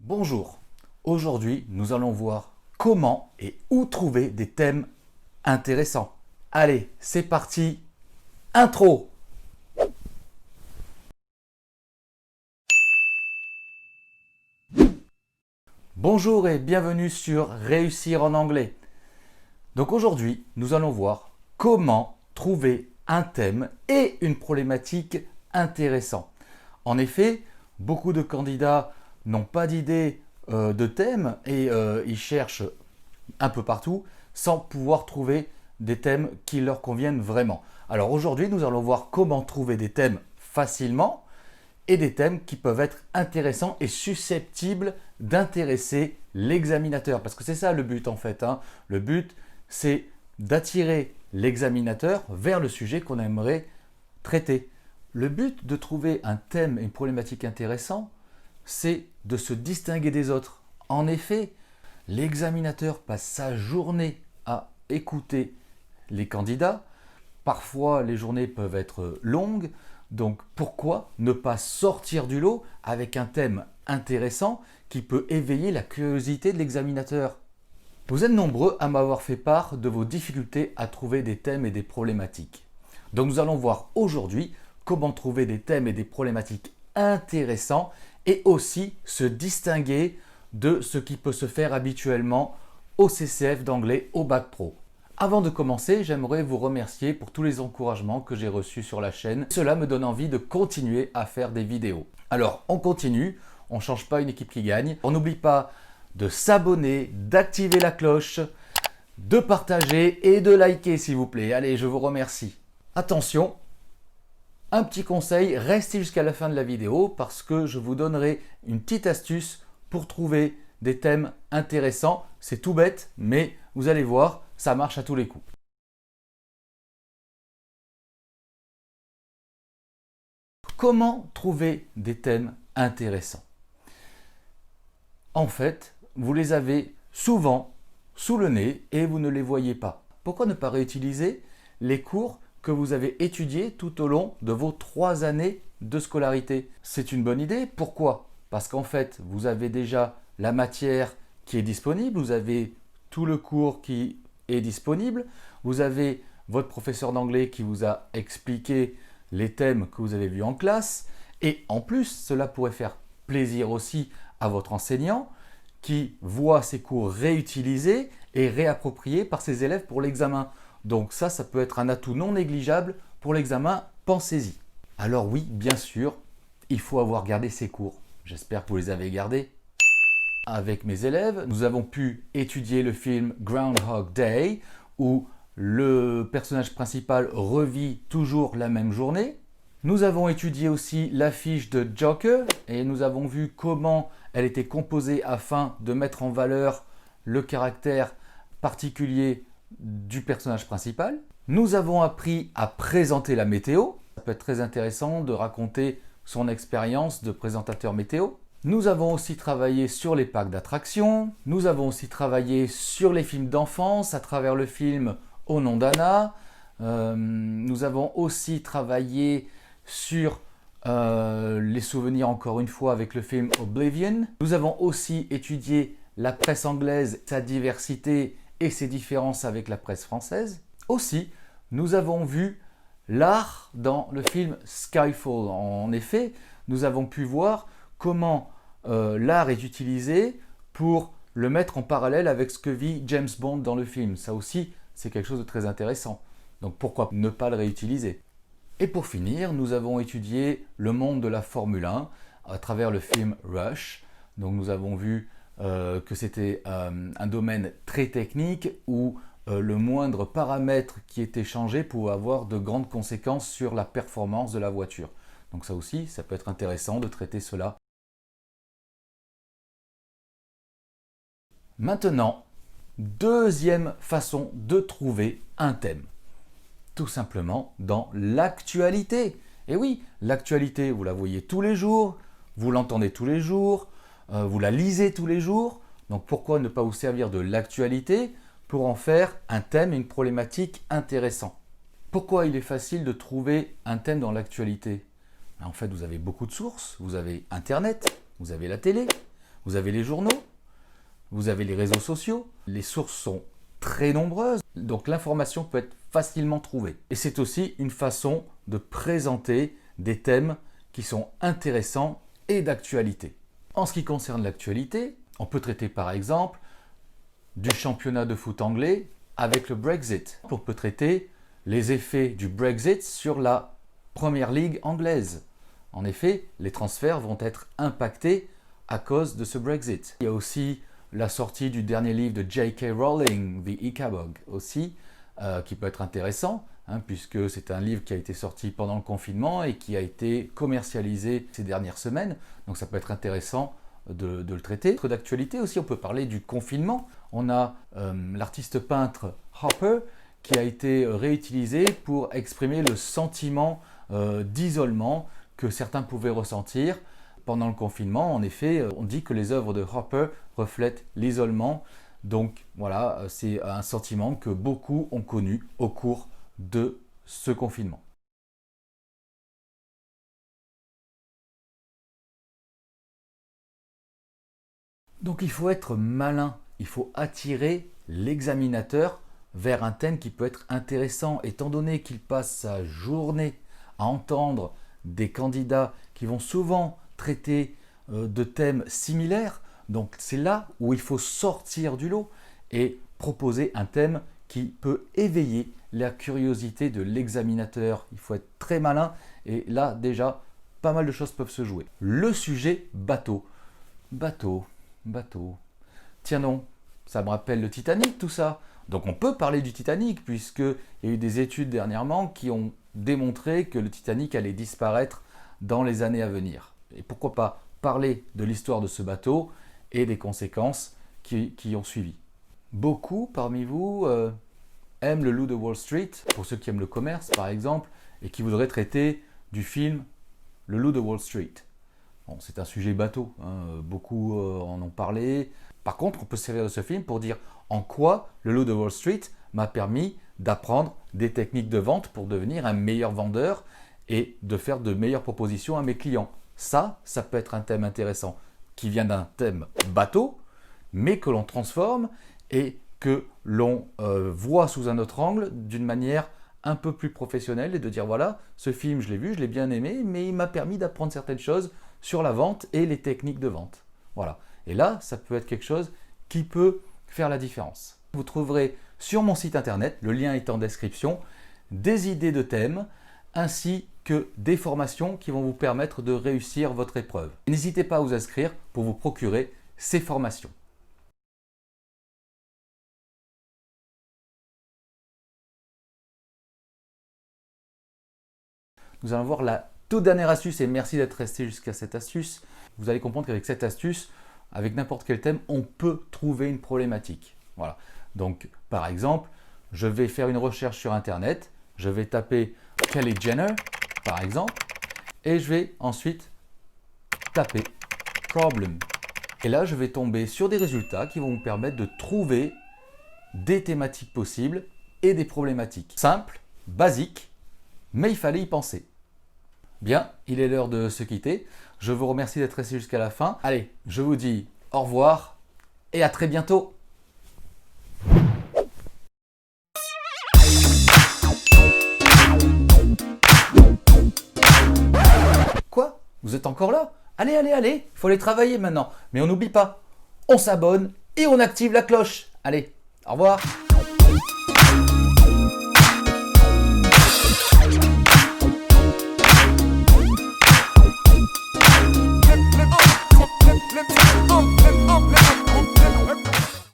Bonjour, aujourd'hui nous allons voir comment et où trouver des thèmes intéressants. Allez, c'est parti, intro. Bonjour et bienvenue sur Réussir en anglais. Donc aujourd'hui nous allons voir comment trouver un thème et une problématique intéressants. En effet, beaucoup de candidats n'ont pas d'idée de thème et ils cherchent un peu partout sans pouvoir trouver des thèmes qui leur conviennent vraiment. Alors aujourd'hui, nous allons voir comment trouver des thèmes facilement et des thèmes qui peuvent être intéressants et susceptibles d'intéresser l'examinateur. Parce que c'est ça le but en fait. Le but, c'est d'attirer l'examinateur vers le sujet qu'on aimerait traiter. Le but de trouver un thème et une problématique intéressant, c'est de se distinguer des autres. En effet, l'examinateur passe sa journée à écouter les candidats. Parfois, les journées peuvent être longues. Donc, pourquoi ne pas sortir du lot avec un thème intéressant qui peut éveiller la curiosité de l'examinateur? Vous êtes nombreux à m'avoir fait part de vos difficultés à trouver des thèmes et des problématiques. Donc, nous allons voir aujourd'hui comment trouver des thèmes et des problématiques intéressants et aussi se distinguer de ce qui peut se faire habituellement au CCF d'anglais au Bac Pro. Avant de commencer, j'aimerais vous remercier pour tous les encouragements que j'ai reçus sur la chaîne. Cela me donne envie de continuer à faire des vidéos. Alors, on continue, on ne change pas une équipe qui gagne. On n'oublie pas de s'abonner, d'activer la cloche, de partager et de liker s'il vous plaît. Allez, je vous remercie. Attention, un petit conseil, restez jusqu'à la fin de la vidéo parce que je vous donnerai une petite astuce pour trouver des thèmes intéressants. C'est tout bête, mais vous allez voir, ça marche à tous les coups. Comment trouver des thèmes intéressants? En fait, vous les avez souvent sous le nez et vous ne les voyez pas. Pourquoi ne pas réutiliser les cours que vous avez étudiés tout au long de vos 3 années de scolarité? C'est une bonne idée. Pourquoi? Parce qu'en fait, vous avez déjà la matière qui est disponible, vous avez tout le cours qui est disponible, vous avez votre professeur d'anglais qui vous a expliqué les thèmes que vous avez vus en classe, et en plus, cela pourrait faire plaisir aussi à votre enseignant qui voit ses cours réutilisés et réappropriés par ses élèves pour l'examen. Donc ça peut être un atout non négligeable pour l'examen, pensez-y. Alors oui, bien sûr, il faut avoir gardé ces cours. J'espère que vous les avez gardés. Avec mes élèves, nous avons pu étudier le film Groundhog Day, où le personnage principal revit toujours la même journée. Nous avons étudié aussi l'affiche de Joker et nous avons vu comment elle était composée afin de mettre en valeur le caractère particulier du personnage principal. Nous avons appris à présenter la météo. Ça peut être très intéressant de raconter son expérience de présentateur météo. Nous avons aussi travaillé sur les parcs d'attractions. Nous avons aussi travaillé sur les films d'enfance à travers le film Au nom d'Anna. Nous avons aussi travaillé sur les souvenirs encore une fois avec le film Oblivion. Nous avons aussi étudié la presse anglaise, sa diversité et ses différences avec la presse française. Aussi, nous avons vu l'art dans le film Skyfall. En effet, nous avons pu voir comment l'art est utilisé pour le mettre en parallèle avec ce que vit James Bond dans le film. Ça aussi, c'est quelque chose de très intéressant. Donc pourquoi ne pas le réutiliser? Et pour finir, nous avons étudié le monde de la Formule 1 à travers le film Rush. Donc nous avons vu que c'était un domaine très technique où le moindre paramètre qui était changé pouvait avoir de grandes conséquences sur la performance de la voiture. Donc ça aussi, ça peut être intéressant de traiter cela. Maintenant, deuxième façon de trouver un thème. Tout simplement dans l'actualité. Et oui, l'actualité, vous la voyez tous les jours, vous l'entendez tous les jours, vous la lisez tous les jours. Donc pourquoi ne pas vous servir de l'actualité pour en faire un thème et une problématique intéressant? Pourquoi il est facile de trouver un thème dans l'actualité? En fait, vous avez beaucoup de sources, vous avez Internet, vous avez la télé, Vous avez les journaux, vous avez les réseaux sociaux, les sources sont très nombreuses, donc l'information peut être facilement trouvée. Et c'est aussi une façon de présenter des thèmes qui sont intéressants et d'actualité. En ce qui concerne l'actualité, on peut traiter par exemple du championnat de foot anglais avec le Brexit. On peut traiter les effets du Brexit sur la Première Ligue anglaise. En effet, les transferts vont être impactés à cause de ce Brexit. Il y a aussi la sortie du dernier livre de J.K. Rowling, The Ickabog, aussi, qui peut être intéressant, puisque c'est un livre qui a été sorti pendant le confinement et qui a été commercialisé ces dernières semaines. Donc ça peut être intéressant de le traiter. D'actualité aussi, on peut parler du confinement. On a l'artiste peintre Hopper qui a été réutilisé pour exprimer le sentiment d'isolement que certains pouvaient ressentir pendant le confinement. En effet, on dit que les œuvres de Hopper reflètent l'isolement. Donc voilà, c'est un sentiment que beaucoup ont connu au cours de ce confinement. Donc il faut être malin, il faut attirer l'examinateur vers un thème qui peut être intéressant, étant donné qu'il passe sa journée à entendre des candidats qui vont souvent traiter de thèmes similaires. Donc c'est là où il faut sortir du lot et proposer un thème qui peut éveiller la curiosité de l'examinateur. Il faut être très malin et là déjà pas mal de choses peuvent se jouer. Le sujet bateau. Bateau. Tiens non, ça me rappelle le Titanic tout ça. Donc on peut parler du Titanic puisqu'il y a eu des études dernièrement qui ont démontré que le Titanic allait disparaître dans les années à venir. Et pourquoi pas parler de l'histoire de ce bateau et des conséquences qui ont suivi. Beaucoup parmi vous aiment le Loup de Wall Street, pour ceux qui aiment le commerce par exemple, et qui voudraient traiter du film Le Loup de Wall Street. Bon, c'est un sujet bateau, beaucoup en ont parlé. Par contre, on peut se servir de ce film pour dire en quoi le Loup de Wall Street m'a permis d'apprendre des techniques de vente pour devenir un meilleur vendeur et de faire de meilleures propositions à mes clients. Ça peut être un thème intéressant qui vient d'un thème bateau, mais que l'on transforme et que l'on voit sous un autre angle d'une manière un peu plus professionnelle et de dire voilà, ce film je l'ai vu, je l'ai bien aimé, mais il m'a permis d'apprendre certaines choses sur la vente et les techniques de vente. Voilà. Et là, ça peut être quelque chose qui peut faire la différence. Vous trouverez sur mon site internet, le lien est en description, des idées de thèmes ainsi que des formations qui vont vous permettre de réussir votre épreuve. N'hésitez pas à vous inscrire pour vous procurer ces formations. Nous allons voir la toute dernière astuce et merci d'être resté jusqu'à cette astuce. Vous allez comprendre qu'avec cette astuce, avec n'importe quel thème, on peut trouver une problématique. Voilà. Donc, par exemple, je vais faire une recherche sur Internet, je vais taper Kylie Jenner, par exemple, et je vais ensuite taper Problem. Et là, je vais tomber sur des résultats qui vont me permettre de trouver des thématiques possibles et des problématiques. Simple, basique, mais il fallait y penser. Bien, il est l'heure de se quitter. Je vous remercie d'être resté jusqu'à la fin. Allez, je vous dis au revoir et à très bientôt. Quoi? Vous êtes encore là? Allez, il faut aller travailler maintenant. Mais on n'oublie pas, on s'abonne et on active la cloche. Allez, au revoir.